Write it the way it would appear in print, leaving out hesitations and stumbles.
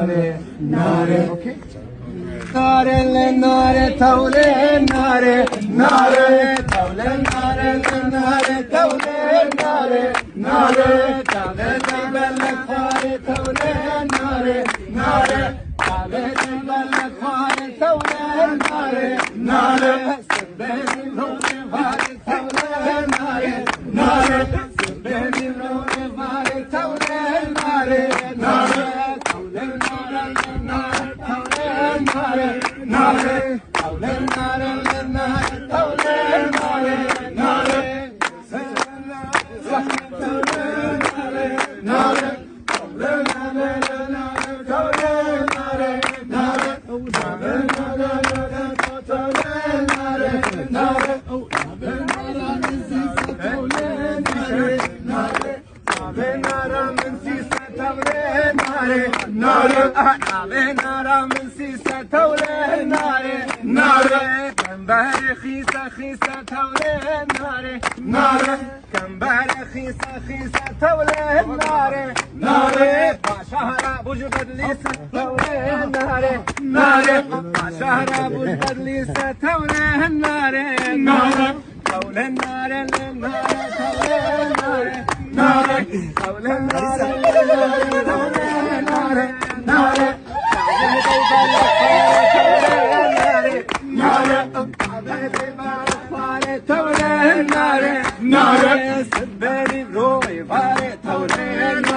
Okay. Nare taule nare taule nare taule nare taule bel khare taule nare taule bel khare taule nare sebeni rone vare taule nare sebeni rone vare taule nare taule nare خيسة تولي ناري كمبر خيسة تولي ناري شهر بوجبد ليسة تولي ناري شهر بوجبد ليسة تولي ناري تولي ناري تولي ناري سبني روي فاري تولي